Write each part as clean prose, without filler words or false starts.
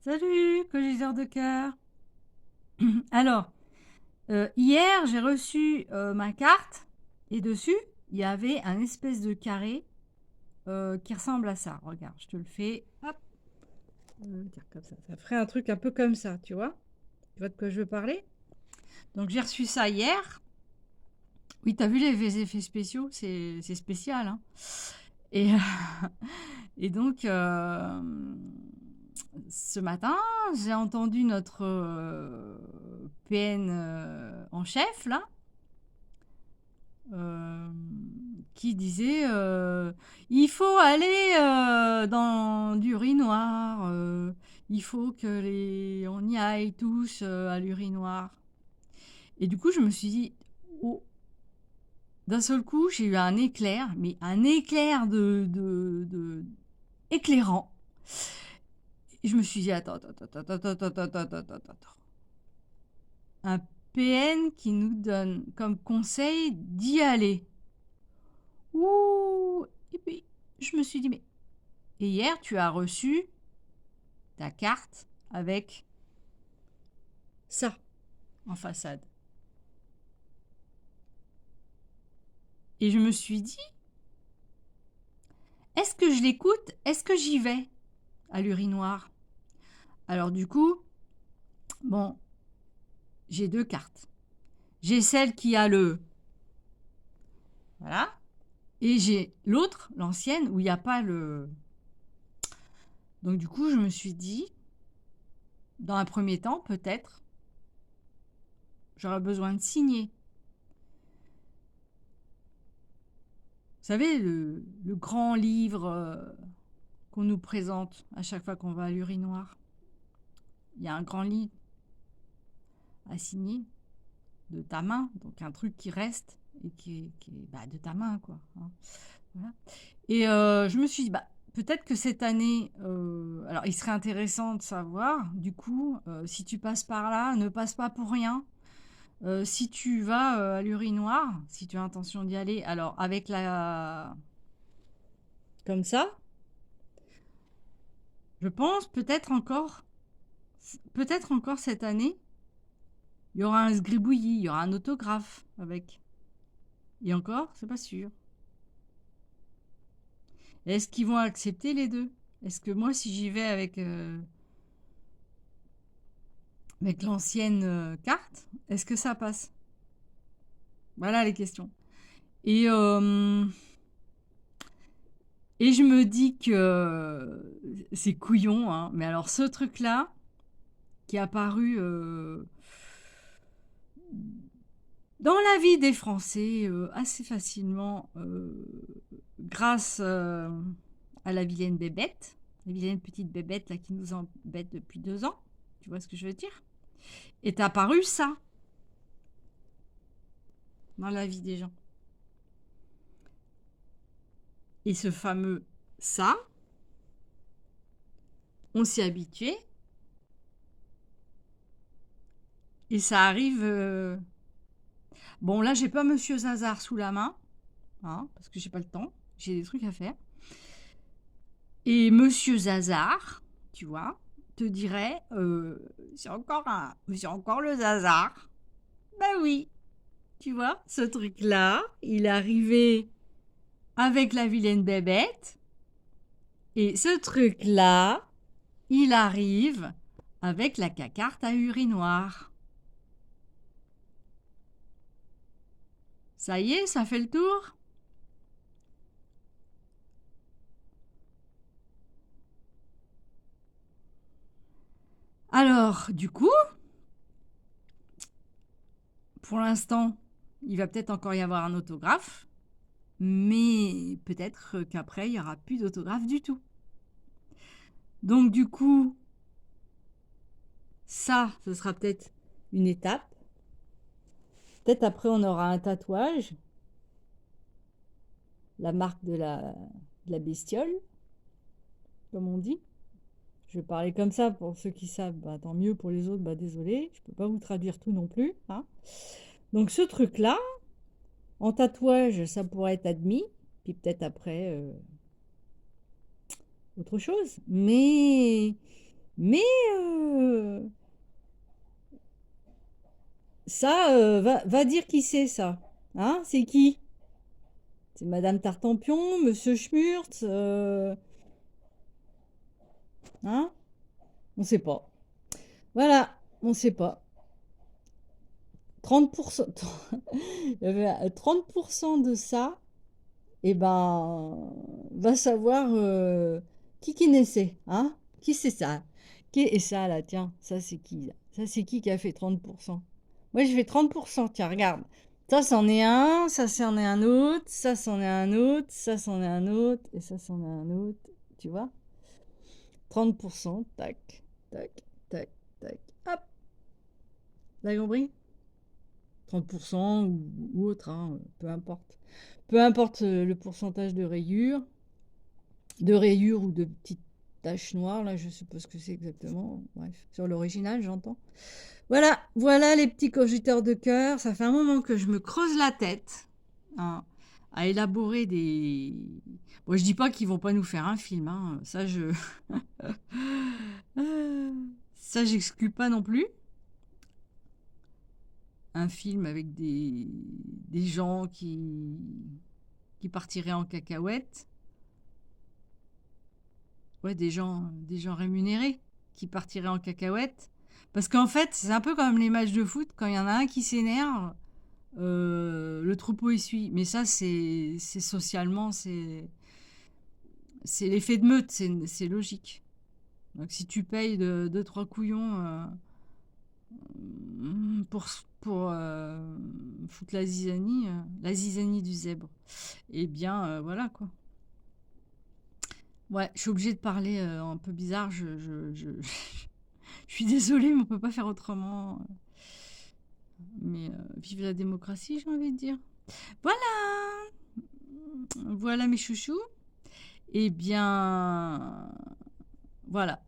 Salut, colliseur de cœur. Alors, hier, j'ai reçu ma carte et dessus, il y avait un espèce de carré qui ressemble à ça. Regarde, je te le fais. Hop, tiens, comme ça. Ça ferait un truc un peu comme ça, tu vois? Tu vois de quoi je veux parler? Donc, j'ai reçu ça hier. Oui, t'as vu les effets spéciaux? C'est spécial, hein? Et, et donc, ce matin, j'ai entendu notre PN en chef, là, euh, qui disait il faut aller dans l'urinoir, il faut on y aille tous à l'urinoir. Et du coup, je me suis dit, oh, d'un seul coup, j'ai eu un éclair, mais un éclair éclairant. Et je me suis dit, attends, attends, attends, attends, attends, attends, attends, attends, attends. Un PN qui nous donne comme conseil d'y aller. Ouh. Et puis, je me suis dit, mais... Et hier, tu as reçu ta carte avec ça en façade. Et je me suis dit, est-ce que je l'écoute? Est-ce que j'y vais à l'urinoir? Alors du coup, bon, j'ai deux cartes. J'ai celle qui a le... Voilà. Et j'ai l'autre, l'ancienne, où il n'y a pas le... Donc du coup, je me suis dit, dans un premier temps, peut-être, j'aurais besoin de signer. Vous savez, le grand livre qu'on nous présente à chaque fois qu'on va à l'urinoir. Il y a un grand livre à signer de ta main, donc un truc qui reste et qui est de ta main, quoi. Hein. Voilà. Et je me suis dit, peut-être que cette année, alors il serait intéressant de savoir, du coup, si tu passes par là, ne passe pas pour rien. Si tu vas à l'urinoir, si tu as intention d'y aller, alors avec la... Comme ça, je pense peut-être encore cette année, il y aura un sgribouillis, il y aura un autographe avec. Et encore, c'est pas sûr. Est-ce qu'ils vont accepter les deux? Est-ce que moi, si j'y vais avec l'ancienne carte, est-ce que ça passe? Voilà les questions. Et, euh, et je me dis que c'est couillon, hein, mais alors ce truc-là, qui est apparu dans la vie des Français assez facilement grâce à la vilaine bébête, la vilaine petite bébête là, qui nous embête depuis 2 ans, tu vois ce que je veux dire? Est apparu ça dans la vie des gens. Et ce fameux ça, on s'y est habitué et ça arrive. Bon, là, j'ai pas Monsieur Zazar sous la main, hein, parce que j'ai pas le temps, j'ai des trucs à faire. Et Monsieur Zazar, tu vois, te dirait c'est encore le Zazar. Ben oui, tu vois, ce truc-là, il est arrivé avec la vilaine bébête. Et ce truc-là, il arrive avec la cacarte à urinoir. Ça y est, ça fait le tour? Alors, du coup, pour l'instant, il va peut-être encore y avoir un autographe, mais peut-être qu'après, il n'y aura plus d'autographe du tout. Donc, du coup, ça, ce sera peut-être une étape. Peut-être après, on aura un tatouage, la marque de la bestiole, comme on dit. Je vais parler comme ça pour ceux qui savent, tant mieux. Pour les autres, désolé, je ne peux pas vous traduire tout non plus. Hein. Donc ce truc-là, en tatouage, ça pourrait être admis, puis peut-être après autre chose. Mais Mais ça, va dire qui c'est ça. Hein? C'est qui? C'est Madame Tartampion, Monsieur Schmurtz, hein? On sait pas. Voilà, on sait pas. 30%, il y avait 30% de ça, et ben, va savoir qui naissait, hein? Qui c'est ça? Qui est ça là? Tiens, ça c'est qui là? Ça c'est qui a fait 30%? Moi j'ai fait 30%, tiens, regarde. Ça c'en est un, ça c'en est un autre, ça c'en est un autre, ça c'en est un autre, et ça c'en est un autre, tu vois? 30%, tac, tac, tac, tac, hop, t'as compris? 30% ou autre, hein, peu importe. Peu importe le pourcentage de rayures ou de petites taches noires, là, je sais pas ce que c'est exactement. Bref, sur l'original, j'entends. Voilà, voilà les petits cogiteurs de cœur. Ça fait un moment que je me creuse la tête, hein, à élaborer des. Bon, je dis pas qu'ils vont pas nous faire un film, hein. Ça, ça, j'exclus pas non plus. Un film avec des gens qui partiraient en cacahuète. Ouais, des gens rémunérés qui partiraient en cacahuète. Parce qu'en fait, c'est un peu comme les matchs de foot, quand il y en a un qui s'énerve, le troupeau y suit. Mais ça, c'est socialement, c'est l'effet de meute, c'est logique. Donc si tu payes deux, trois couillons pour foutre la zizanie du zèbre, eh bien, voilà quoi. Ouais, je suis obligée de parler un peu bizarre. Je suis désolée, mais on peut pas faire autrement. Mais vive la démocratie, j'ai envie de dire. Voilà, voilà mes chouchous. Eh bien, voilà.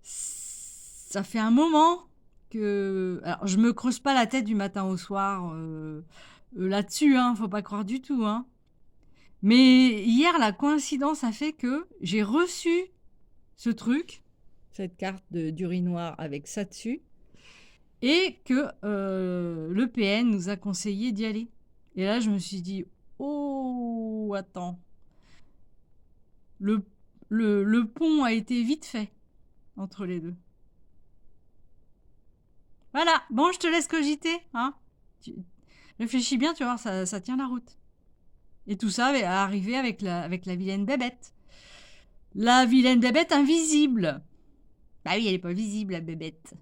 Ça fait un moment que. Alors, je me creuse pas la tête du matin au soir là-dessus, hein. Faut pas croire du tout, hein. Mais hier, la coïncidence a fait que j'ai reçu ce truc, cette carte d'urinoir avec ça dessus, et que le PN nous a conseillé d'y aller. Et là, je me suis dit, oh, attends, le, le pont a été vite fait entre les deux. Voilà, bon, je te laisse cogiter, hein. Tu réfléchis bien, tu vois, ça tient la route. Et tout ça va arriver avec la vilaine bébête. La vilaine bébête invisible. Bah oui, elle est pas visible, la bébête.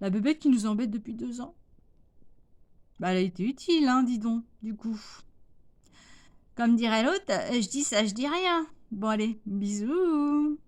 La bébête qui nous embête depuis 2 ans. Bah, elle a été utile, hein, dis donc, du coup. Comme dirait l'autre, je dis ça, je dis rien. Bon, allez, bisous.